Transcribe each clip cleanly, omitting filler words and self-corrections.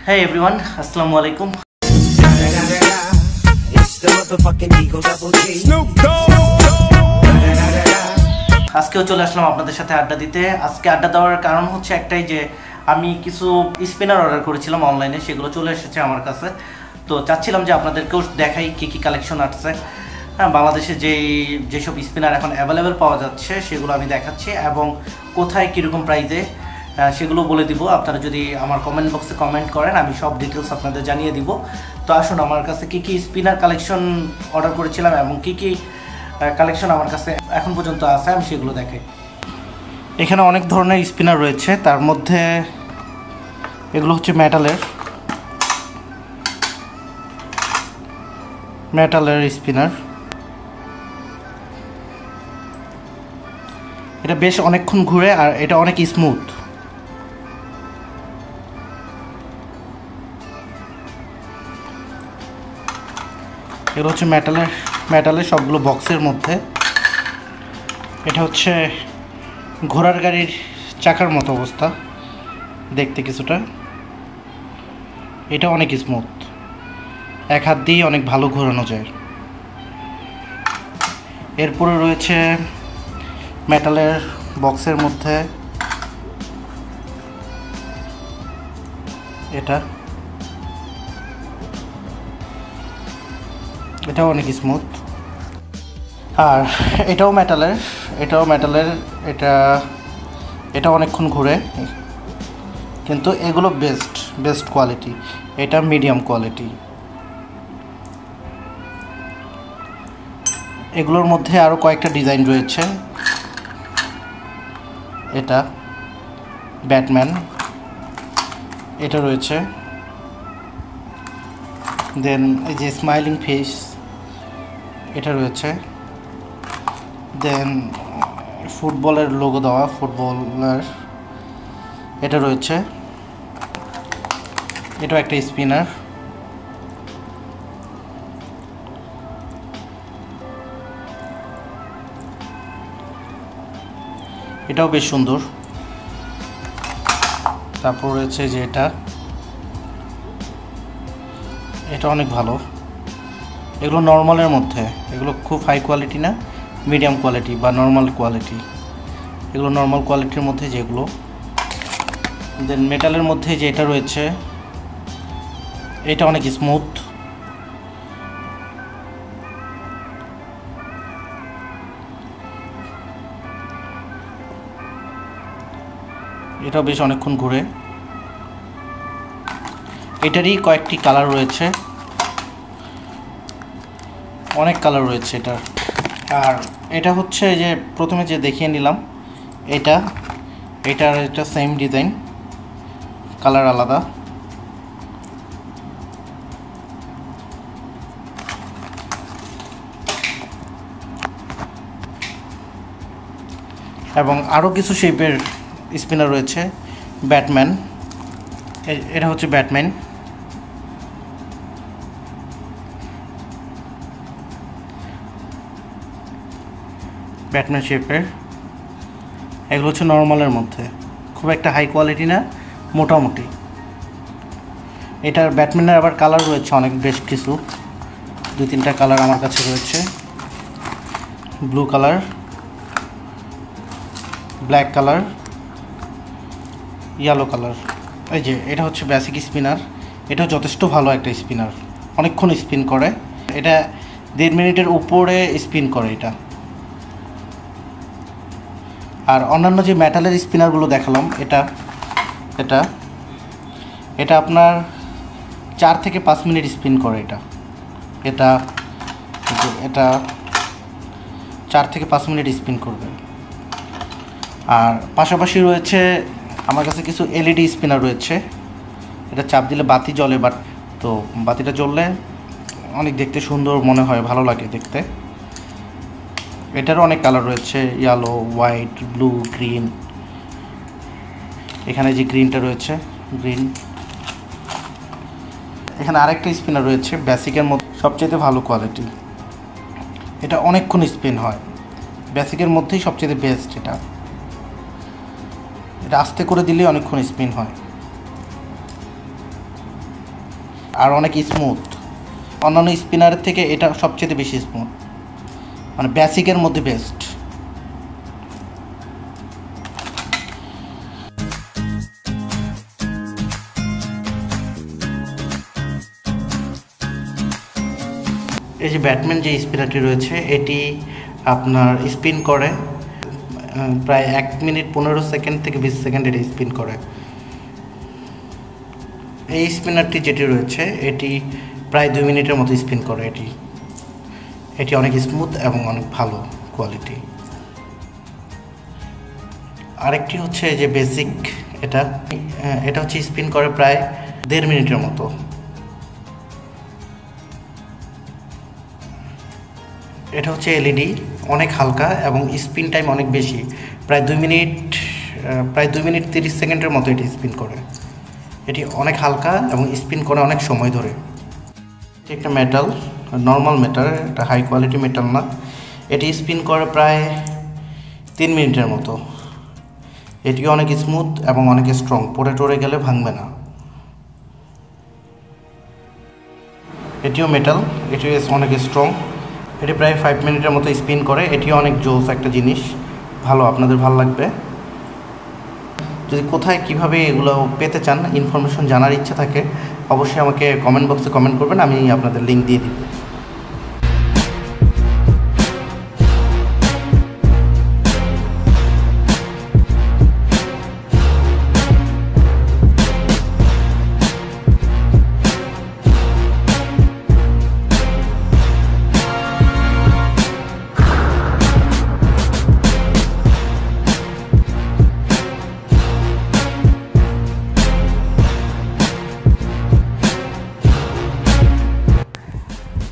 Hey everyone, Assalamu alaikum. আজকেও চলে আসলাম আপনাদের সাথে আড্ডা দিতে। আজকে আড্ডা দেওয়ার কারণ হচ্ছে একটাই যে আমি কিছু স্পিনার অর্ডার করেছিলাম অনলাইনে, সেগুলো চলে এসেছে আমার কাছে। তো চাচ্ছিলাম যে আপনাদেরকেও দেখাই কী কী কালেকশন আসছে। হ্যাঁ, বাংলাদেশে যেসব স্পিনার এখন অ্যাভেলেবেল পাওয়া যাচ্ছে সেগুলো আমি দেখাচ্ছি এবং কোথায় কীরকম প্রাইসে সেগুলো বলে দিব। আপনারা যদি আমার কমেন্ট বক্সে কমেন্ট করেন আমি সব ডিটেলস আপনাদের জানিয়ে দিব। তো আসুন, আমার কাছে কী কী স্পিনার কালেকশন অর্ডার করেছিলাম এবং কী কী কালেকশন আমার কাছে এখন পর্যন্ত আছে আমি সেগুলো দেখাই। এখানে অনেক ধরনের স্পিনার রয়েছে, তার মধ্যে এগুলো হচ্ছে মেটালের স্পিনার। এটা বেশ অনেকক্ষণ ঘুরে আর এটা অনেক স্মুথ। এগুলো হচ্ছে মেটালের সবগুলো বক্সের মধ্যে। এটা হচ্ছে ঘোড়ার গাড়ির চাকার মতো অবস্থা দেখতে কিছুটা। এটা অনেক স্মুথ, এক হাত দিয়ে অনেক ভালো ঘোরানো যায়। এরপরে রয়েছে মেটালের বক্সের মধ্যে এটাও অনেক স্মুথ। আর এটাও মেটালের এটা অনেকক্ষণ ঘুরে, কিন্তু এগুলো বেস্ট কোয়ালিটি, এটা মিডিয়াম কোয়ালিটি। এগুলোর মধ্যে আরও কয়েকটা ডিজাইন রয়েছে। এটা ব্যাটম্যান, এটা রয়েছে। দেন এই যে স্মাইলিং ফেস, এটা রয়েছে। দেন ফুটবলের লোগো দেওয়া ফুটবলার, এটা রয়েছে। এটাও একটা স্পিনার। এটাও বেশ সুন্দর। তারপর রয়েছে যে এটা অনেক ভালো। এগুলো নর্মালের মধ্যে, এগুলো খুব হাই কোয়ালিটি না, মিডিয়াম কোয়ালিটি বা নর্মাল কোয়ালিটি। এগুলো নর্মাল কোয়ালিটির মধ্যে যেগুলো। দেন মেটালের মধ্যে যেটা রয়েছে এটা অনেক স্মুথ। এটাও বেশ অনেকক্ষণ ঘুরে। এটারই কয়েকটি কালার রয়েছে, অনেক কালার রয়েছে এটার। আর এটা হচ্ছে যে প্রথমে যে দেখিয়ে নিলাম এটা সেম ডিজাইন, কালার আলাদা। এবং আরও কিছু শেপের স্পিনার রয়েছে। ব্যাটম্যান, এটা হচ্ছে ব্যাটম্যান শেপের। এগুলো হচ্ছে নর্মালের মধ্যে, খুব একটা হাই কোয়ালিটি না, মোটামুটি। এটার ব্যাটম্যানের আবার কালার রয়েছে বেশ কিছু, 2-3টা কালার আমার কাছে রয়েছে। Blue colour, black colour, yellow colour. এই যে এটা হচ্ছে বেসিক স্পিনার। এটা যথেষ্ট ভালো একটা স্পিনার, অনেকক্ষণ স্পিন করে। এটা 1.5 মিনিটের উপরে স্পিন করে এটা। আর অন্যান্য যে মেটালের স্পিনারগুলো দেখালাম, এটা আপনার 4 থেকে 5 মিনিট স্পিন করে। এটা 4 থেকে 5 মিনিট স্পিন করবে। আর পাশাপাশি রয়েছে আমার কাছে কিছু এলইডি স্পিনার রয়েছে। এটা চাপ দিলে বাতি জ্বলে, তো বাতিটা জ্বললে অনেক দেখতে সুন্দর মনে হয়, ভালো লাগে দেখতে। এটারও অনেক কালার রয়েছে, ইয়েলো, হোয়াইট, ব্লু, গ্রিন। এখানে যে গ্রিনটা রয়েছে, গ্রিন। এখানে আরেকটা স্পিনার রয়েছে বেসিকের মধ্যে, সবচেয়ে ভালো কোয়ালিটি। এটা অনেকক্ষণ স্পিন হয়, বেসিকের মধ্যেই সবচেয়ে বেস্ট। এটা আস্তে করে দিলে অনেকক্ষণ স্পিন হয়। আর অনেক স্মুথ, অন্যান্য স্পিনারের থেকে এটা সবচেয়ে বেশি স্মুথ, মানে বেসিকের মধ্যে বেস্ট। এই যে ব্যাটম্যান যে স্পিনারটি রয়েছে এটি আপনার স্পিন করে প্রায় 1 মিনিট 15 সেকেন্ড থেকে 20 সেকেন্ড এটি স্পিন করে। এই স্পিনারটি যেটি রয়েছে এটি প্রায় 2 মিনিটের মতো স্পিন করে। এটি অনেক স্মুথ এবং অনেক ভালো কোয়ালিটি। আরেকটি হচ্ছে যে বেসিক, এটা হচ্ছে স্পিন করে প্রায় 1.5 মিনিটের মতো। এটা হচ্ছে এলইডি, অনেক হালকা এবং স্পিন টাইম অনেক বেশি, প্রায় 2 মিনিট 30 সেকেন্ডের মতো এটি স্পিন করে। এটি অনেক হালকা এবং স্পিন করে অনেক সময় ধরে। এটি একটা মেটাল, নর্মাল মেটাল, এটা হাই কোয়ালিটি মেটাল না। এটি স্পিন করে প্রায় 3 মিনিটের মতো। এটিও অনেক স্মুথ এবং অনেক স্ট্রং, পড়ে টরে গেলে ভাঙবে না। এটিও মেটাল, এটিও অনেক স্ট্রং। এটি প্রায় 5 মিনিটের মতো স্পিন করে। এটিও অনেক জোস একটা জিনিস, ভালো, আপনাদের ভালো লাগবে। যদি কোথায় কিভাবে এগুলো পেতে চান, ইনফরমেশন জানার ইচ্ছা থাকে, অবশ্যই আমাকে কমেন্ট বক্সে কমেন্ট করবেন, আমি আপনাদের লিঙ্ক দিয়ে দিব।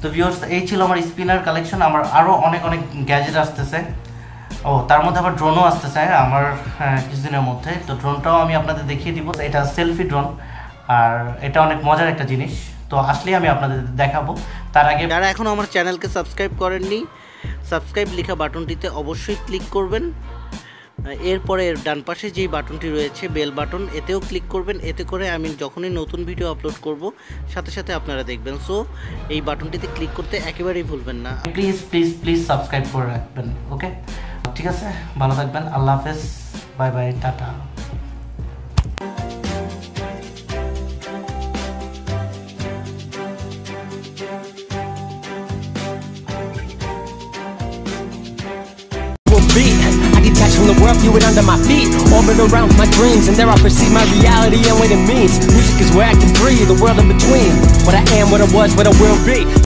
তো ভিউয়ার্স, এই ছিল আমার স্পিনার কালেকশন। আমার আরও অনেক গ্যাজেট আসতেছে, তার মধ্যে আবার ড্রোনও আসতেছে আমার কিছুদিনের মধ্যে। তো ড্রোনটাও আমি আপনাদের দেখিয়ে দিব। এটা সেলফি ড্রোন, আর এটা অনেক মজার একটা জিনিস। তো আসলেই আমি আপনাদের দেখাবো। তার আগে যারা এখনও আমার চ্যানেলকে সাবস্ক্রাইব করেননি, সাবস্ক্রাইব লেখা বাটনটিতে অবশ্যই ক্লিক করবেন। এরপরে ডান পাশে যেই বাটনটি রয়েছে বেল বাটন, এতেও ক্লিক করবেন। এতে করে আমি যখনই নতুন ভিডিও আপলোড করব সাথে সাথে আপনারা দেখবেন। সো এই বাটনটিতে ক্লিক করতে একেবারেই ভুলবেন না। প্লিজ প্লিজ প্লিজ সাবস্ক্রাইব করে রাখবেন। ওকে, ঠিক আছে, ভালো থাকবেন। আল্লাহ হাফেজ, bye bye, tata. I detach from the world, view it under my feet. Orbit around my dreams, and there I perceive my reality and what it means. Music is where I can breathe, the world in between. What I am, what I was, what I will be.